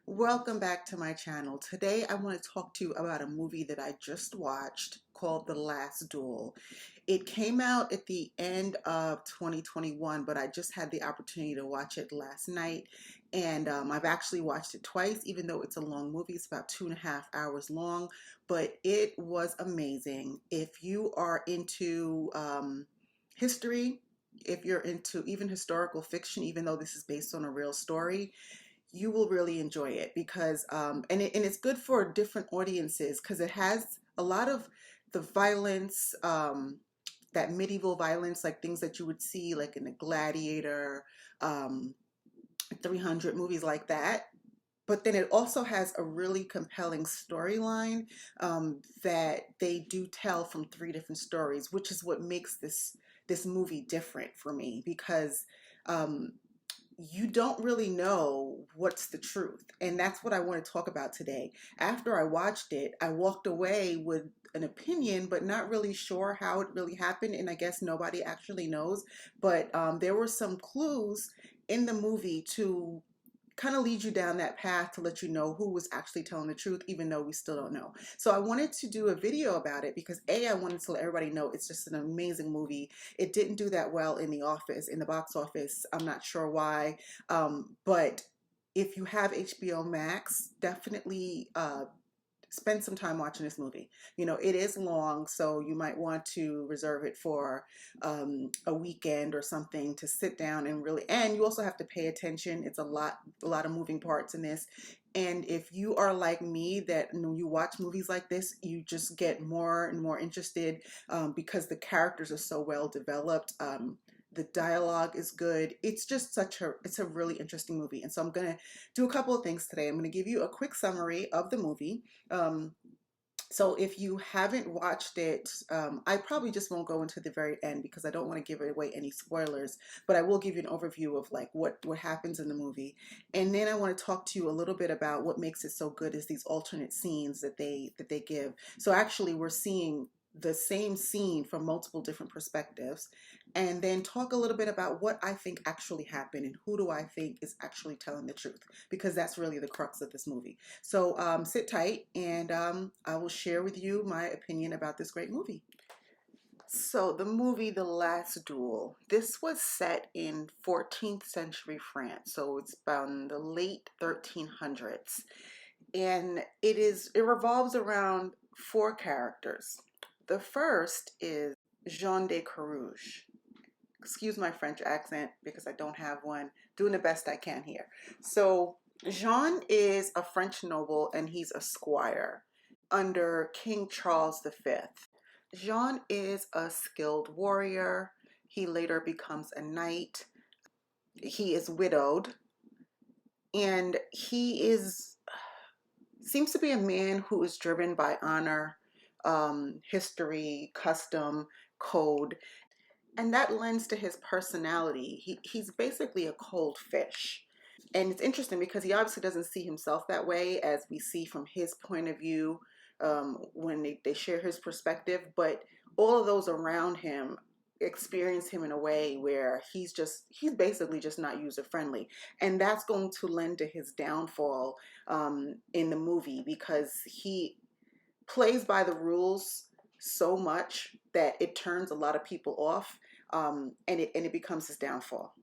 Welcome back to my channel. Today I want to talk to you about a movie that I just watched called The Last Duel. It came out at the end of 2021, but I just had the opportunity to watch it last night, and I've actually watched it twice, even though it's a long movie. It's about 2.5 hours long, but it was amazing. If you are into history, if you're into even historical fiction, even though this is based on a real story, you will really enjoy it because and it's good for different audiences because it has a lot of the violence, that medieval violence, like things that you would see like in a Gladiator, um, 300 movies like that. But then it also has a really compelling storyline, that they do tell from three different stories, which is what makes this movie different for me because um, you don't really know what's the truth. And that's what I want to talk about today. After I watched it, I walked away with an opinion, but not really sure how it really happened. And I guess nobody actually knows. But there were some clues in the movie to kind of lead you down that path to let you know who was actually telling the truth, even though we still don't know. So I wanted to do a video about it because A, I wanted to let everybody know it's just an amazing movie. It didn't do that well in the box office. I'm not sure why, but if you have HBO Max, definitely spend some time watching this movie. You know, it is long, so you might want to reserve it for a weekend or something to sit down and really, and you also have to pay attention. It's a lot of moving parts in this. And if you are like me, that when you watch movies like this, you just get more and more interested, because the characters are so well developed. The dialogue is good. It's just it's a really interesting movie. And so I'm going to do a couple of things today. I'm going to give you a quick summary of the movie. Um, so if you haven't watched it, I probably just won't go into the very end because I don't want to give away any spoilers, but I will give you an overview of like what happens in the movie. And then I want to talk to you a little bit about what makes it so good is these alternate scenes that they give. So actually we're seeing the same scene from multiple different perspectives, and then talk a little bit about what I think actually happened and who do I think is actually telling the truth, because that's really the crux of this movie. So sit tight, and I will share with you my opinion about this great movie. So the movie The Last Duel, this was set in 14th century France. So it's about in the late 1300s. And it revolves around four characters. The first is Jean de Carrouges. Excuse my French accent because I don't have one. Doing the best I can here. So Jean is a French noble and he's a squire under King Charles V. Jean is a skilled warrior. He later becomes a knight. He is widowed, and he is seems to be a man who is driven by honor, history, custom, code, and that lends to his personality. He's basically a cold fish. And it's interesting because he obviously doesn't see himself that way, as we see from his point of view, when they share his perspective. But all of those around him experience him in a way where he's basically just not user friendly, and that's going to lend to his downfall in the movie because he plays by the rules so much that it turns a lot of people off, and it becomes his downfall.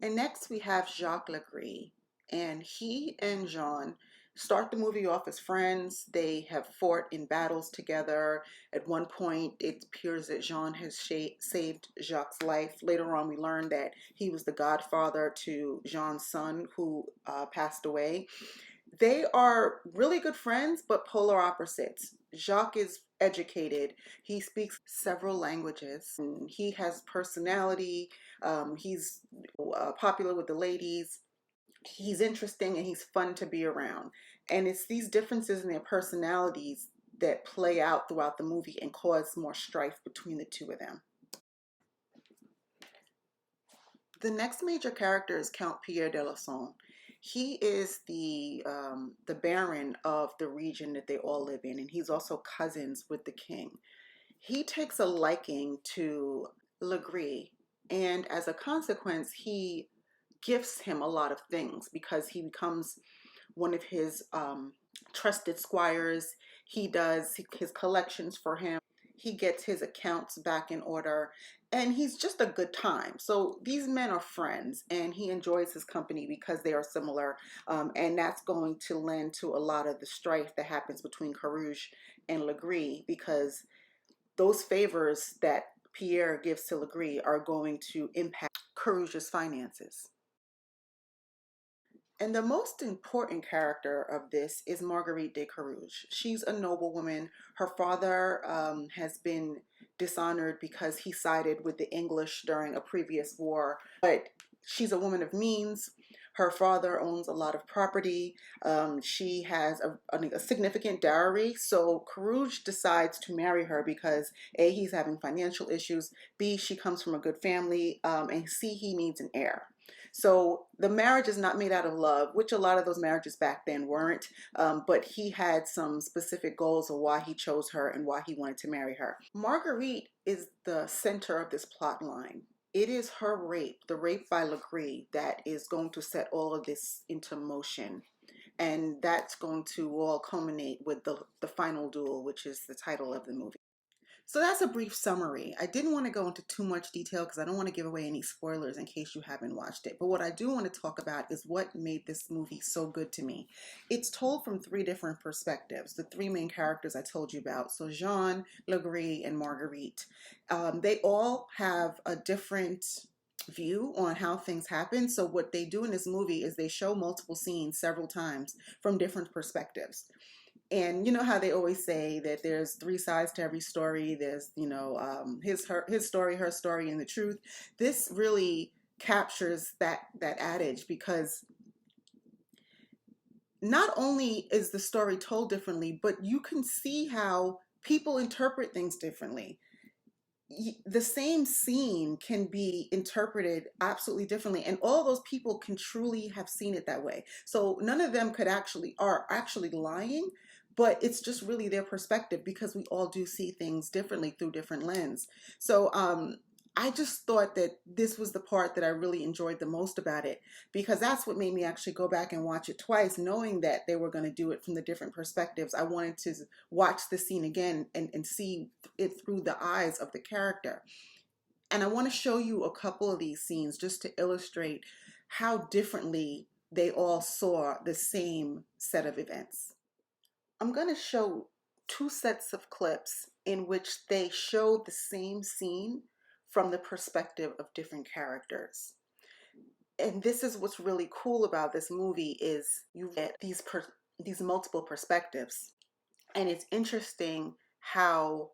And next we have Jacques Lagree, and he and Jean start the movie off as friends. They have fought in battles together. At one point, it appears that Jean has saved Jacques' life. Later on, we learn that he was the godfather to Jean's son who passed away. They are really good friends, but polar opposites. Jacques is educated. He speaks several languages. He has personality. He's popular with the ladies. He's interesting and he's fun to be around. And it's these differences in their personalities that play out throughout the movie and cause more strife between the two of them. The next major character is Count Pierre De La Son. He is the baron of the region that they all live in, and he's also cousins with the king. He takes a liking to Lagree, and as a consequence, he gifts him a lot of things because he becomes one of his trusted squires. He does his collections for him. He gets his accounts back in order, and he's just a good time. So these men are friends, and he enjoys his company because they are similar, and that's going to lend to a lot of the strife that happens between Carrouges and Lagree, because those favors that Pierre gives to Lagree are going to impact Carrouges' finances. And the most important character of this is Marguerite De Carrouges. She's a noblewoman. Her father has been dishonored because he sided with the English during a previous war, but she's a woman of means. Her father owns a lot of property. She has a significant dowry. So Carrouges decides to marry her because A, he's having financial issues, B, she comes from a good family, and C, he needs an heir. So the marriage is not made out of love, which a lot of those marriages back then weren't, but he had some specific goals of why he chose her and why he wanted to marry her. Marguerite is the center of this plot line. It is her rape, the rape by Lagree, that is going to set all of this into motion. And that's going to all culminate with the final duel, which is the title of the movie. So that's a brief summary. I didn't want to go into too much detail because I don't want to give away any spoilers in case you haven't watched it. But what I do want to talk about is what made this movie so good to me. It's told from three different perspectives, the three main characters I told you about. So Jean, Lagree, and Marguerite. They all have a different view on how things happen. So what they do in this movie is they show multiple scenes several times from different perspectives. And you know how they always say that there's three sides to every story. There's, his story, her story, and the truth. This really captures that adage, because not only is the story told differently, but you can see how people interpret things differently. The same scene can be interpreted absolutely differently, and all those people can truly have seen it that way. So none of them are actually lying, but it's just really their perspective, because we all do see things differently through different lens. So I just thought that this was the part that I really enjoyed the most about it, because that's what made me actually go back and watch it twice, knowing that they were going to do it from the different perspectives. I wanted to watch the scene again and see it through the eyes of the character. And I want to show you a couple of these scenes just to illustrate how differently they all saw the same set of events. I'm going to show two sets of clips in which they show the same scene from the perspective of different characters. And this is what's really cool about this movie, is you get these multiple perspectives. And it's interesting how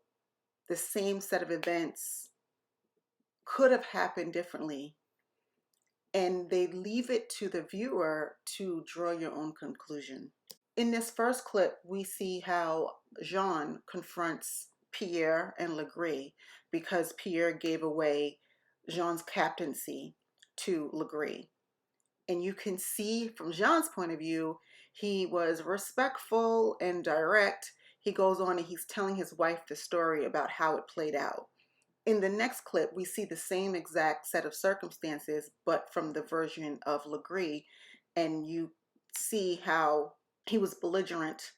the same set of events could have happened differently, and they leave it to the viewer to draw your own conclusion. In this first clip, we see how Jean confronts Pierre and Lagree because Pierre gave away Jean's captaincy to Lagree. And you can see from Jean's point of view, he was respectful and direct. He goes on and he's telling his wife the story about how it played out. In the next clip, we see the same exact set of circumstances, but from the version of Lagree, and you see how he was belligerent,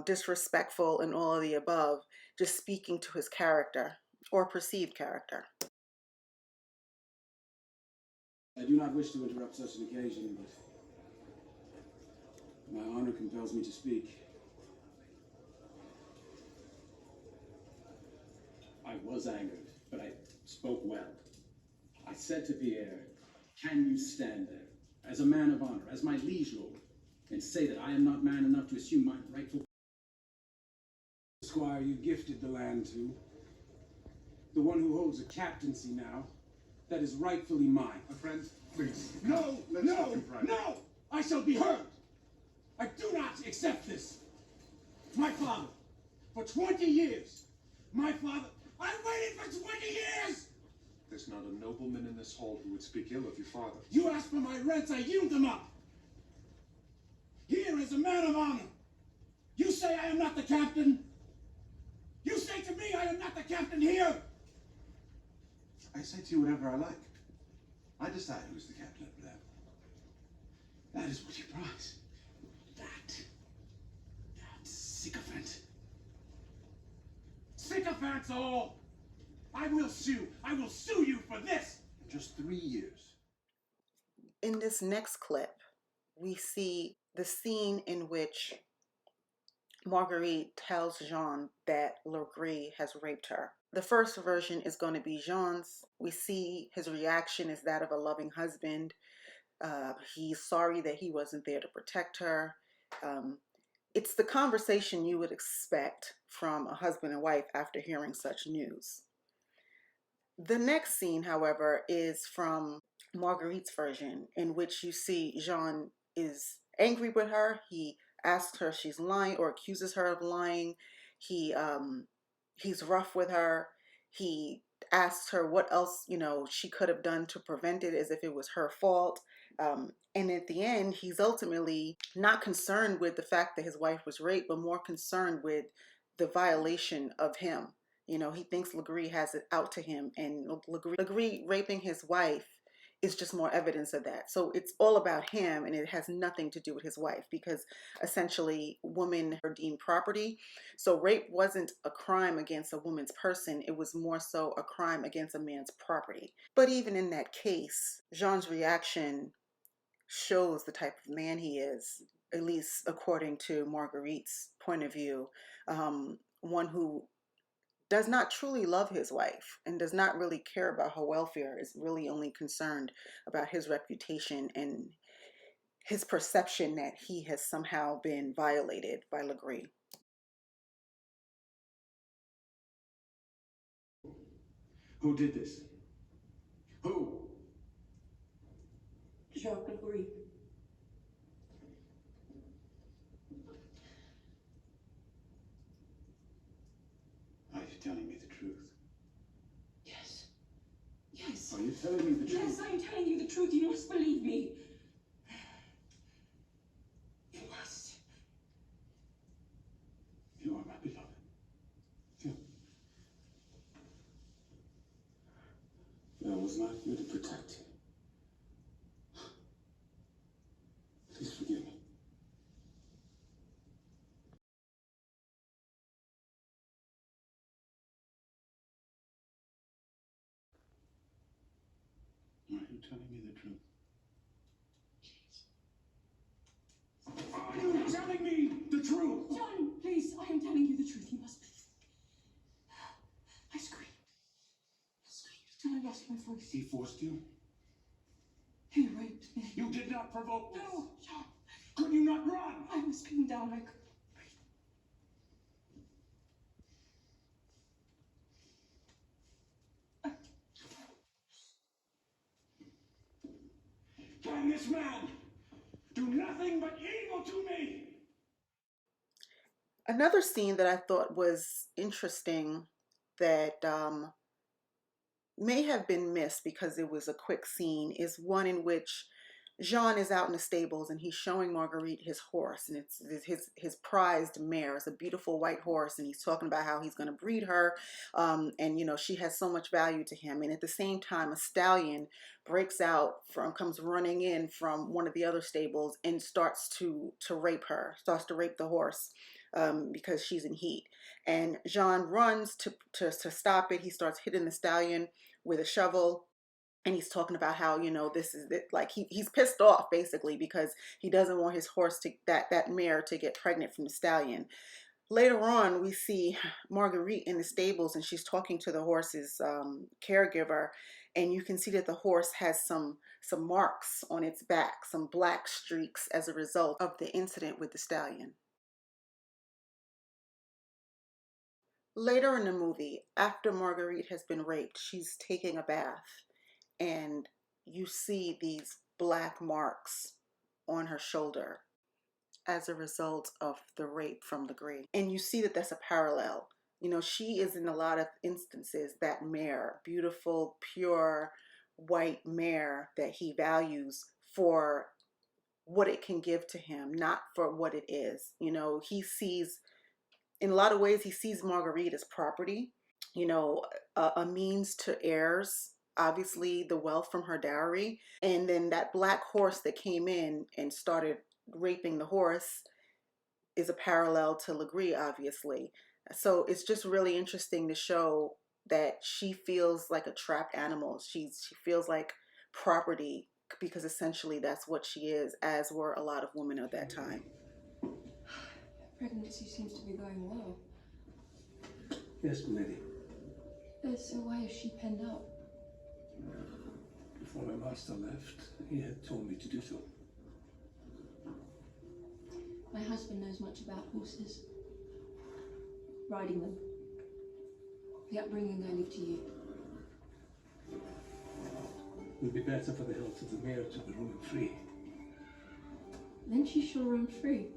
disrespectful, and all of the above, just speaking to his character or perceived character. I do not wish to interrupt such an occasion, but my honor compels me to speak. I was angered, but I spoke well. I said to Pierre, can you stand there, as a man of honor, as my liege lord, and say that I am not man enough to assume my rightful squire you gifted the land to, the one who holds a captaincy now, that is rightfully mine? My friend, please. No, no! I shall be heard! I do not accept this! My father, for 20 years, my father, I waited for 20 years! There's not a nobleman in this hall who would speak ill of your father. You asked for my rents, I yield them up! Here is a man of honor. You say I am not the captain? You say to me I am not the captain here? I say to you whatever I like. I decide who's the captain of that. That is what you prize. that's all. I will sue. I will sue you for this. In just 3 years. In this next clip, we see the scene in which Marguerite tells Jean that Lagree has raped her. The first version is going to be Jean's. We see his reaction is that of a loving husband. He's sorry that he wasn't there to protect her. It's the conversation you would expect from a husband and wife after hearing such news. The next scene, however, is from Marguerite's version, in which you see Jean is angry with her. He asks her if she's lying or accuses her of lying. He's rough with her. He asks her what else, she could have done to prevent it, as if it was her fault. And at the end, he's ultimately not concerned with the fact that his wife was raped, but more concerned with the violation of him. He thinks Lagree has it out to him, and Lagree raping his wife is just more evidence of that. So it's all about him, and it has nothing to do with his wife, because essentially women are deemed property. So rape wasn't a crime against a woman's person. It was more so a crime against a man's property. But even in that case, Jean's reaction shows the type of man he is, at least according to Marguerite's point of view. One who does not truly love his wife and does not really care about her welfare, is really only concerned about his reputation and his perception that he has somehow been violated by Lagree. Who did this? Who? Jacques Lagree. Are you telling me the truth? Yes. Yes. Are you telling me the truth? Yes, I'm telling you the truth. You must believe me. You must. You are my beloved. I was not here to protect you. Please forgive me. Are you telling me the truth? Are you telling me the truth? John, please, I am telling you the truth. You must believe me. I screamed. I screamed till I lost my voice. He forced you? He raped me. You did not provoke this. No, John. Could you not run? I was pinned down. I couldn't breathe. Can this man do nothing but evil to me? Another scene that I thought was interesting that may have been missed because it was a quick scene is one in which Jean is out in the stables and he's showing Marguerite his horse, and it's his prized mare. It's a beautiful white horse, and he's talking about how he's going to breed her, and she has so much value to him. And at the same time, a stallion comes running in from one of the other stables and starts to rape the horse because she's in heat. And Jean runs to stop it. He starts hitting the stallion with a shovel. And he's talking about how, this is it, like he's pissed off basically because he doesn't want his horse that mare to get pregnant from the stallion. Later on, we see Marguerite in the stables, and she's talking to the horse's caregiver, and you can see that the horse has some marks on its back, some black streaks as a result of the incident with the stallion. Later in the movie, after Marguerite has been raped, she's taking a bath, and you see these black marks on her shoulder as a result of the rape from Lagree. And you see that that's a parallel. She is in a lot of instances that mare, beautiful, pure, white mare that he values for what it can give to him, not for what it is. He sees, in a lot of ways, he sees Marguerite as property, a means to heirs, obviously the wealth from her dowry. And then that black horse that came in and started raping the horse is a parallel to Lagree, obviously. So it's just really interesting to show that she feels like a trapped animal. She feels like property because essentially that's what she is, as were a lot of women at that time. Pregnancy seems to be going well. Yes, milady. So why is she penned up? Before my master left, he had told me to do so. My husband knows much about horses. Riding them. The upbringing I leave to you. It would be better for the health of the mare to be roaming free. Then she shall roam free.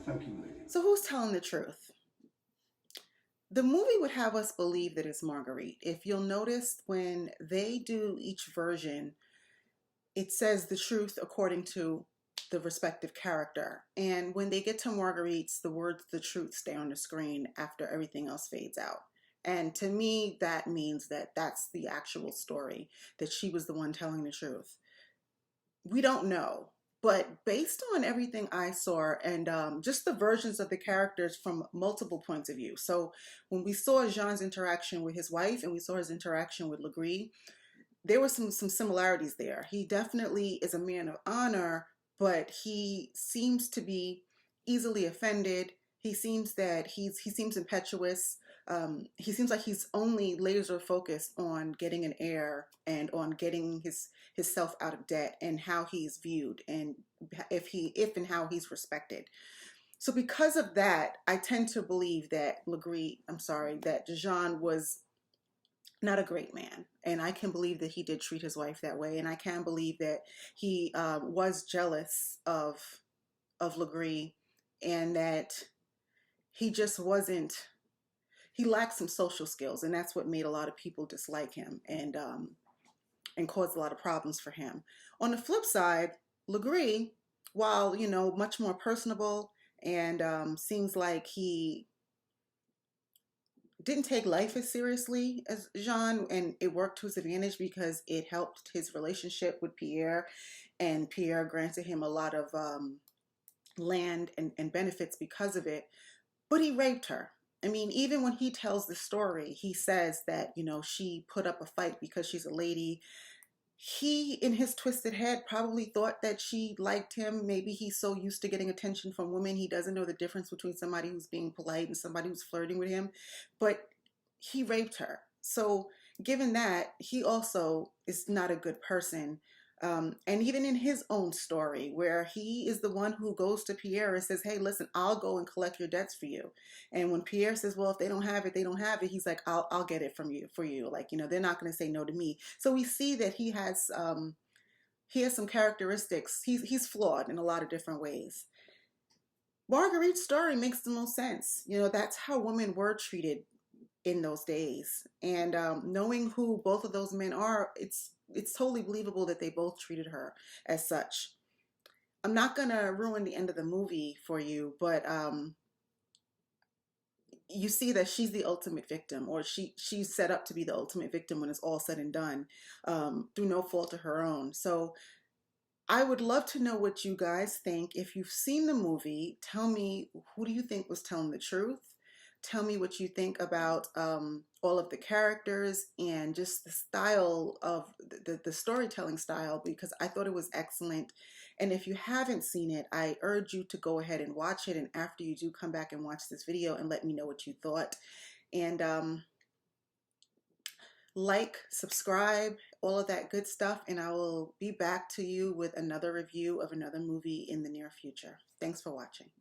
Thank you, milady. So who's telling the truth? The movie would have us believe that it's Marguerite. If you'll notice, when they do each version, it says the truth according to the respective character. And when they get to Marguerite's, the words "the truth" stay on the screen after everything else fades out. And to me, that means that that's the actual story, that she was the one telling the truth. We don't know. But based on everything I saw and just the versions of the characters from multiple points of view. So when we saw Jean's interaction with his wife and we saw his interaction with Lagree, there were some similarities there. He definitely is a man of honor, but he seems to be easily offended. He seems that he seems impetuous. He seems like he's only laser focused on getting an heir and on getting himself out of debt and how he's viewed and if and how he's respected. So because of that, I tend to believe that that Jean was not a great man. And I can believe that he did treat his wife that way. And I can believe that he was jealous of Lagree and that he just wasn't, he lacked some social skills, and that's what made a lot of people dislike him and caused a lot of problems for him. On the flip side, Lagree, while much more personable and seems like he didn't take life as seriously as Jean, and it worked to his advantage because it helped his relationship with Pierre, and Pierre granted him a lot of land and benefits because of it. But he raped her. I mean, even when he tells the story, he says that, she put up a fight because she's a lady. He, in his twisted head, probably thought that she liked him. Maybe he's so used to getting attention from women, he doesn't know the difference between somebody who's being polite and somebody who's flirting with him. But he raped her. So given that, he also is not a good person. And even in his own story, where he is the one who goes to Pierre and says, hey, listen, I'll go and collect your debts for you. And when Pierre says, well, if they don't have it, they don't have it. He's like, I'll get it from you for you. Like, they're not going to say no to me. So we see that he has some characteristics. He's flawed in a lot of different ways. Marguerite's story makes the most sense. That's how women were treated in those days. And knowing who both of those men are, it's totally believable that they both treated her as such. I'm not going to ruin the end of the movie for you, but you see that she's the ultimate victim, or she's set up to be the ultimate victim when it's all said and done, through no fault of her own. So I would love to know what you guys think. If you've seen the movie, tell me, who do you think was telling the truth? Tell me what you think about all of the characters and just the style of the storytelling style, because I thought it was excellent. And if you haven't seen it, I urge you to go ahead and watch it. And after you do, come back and watch this video and let me know what you thought. And like, subscribe, all of that good stuff. And I will be back to you with another review of another movie in the near future. Thanks for watching.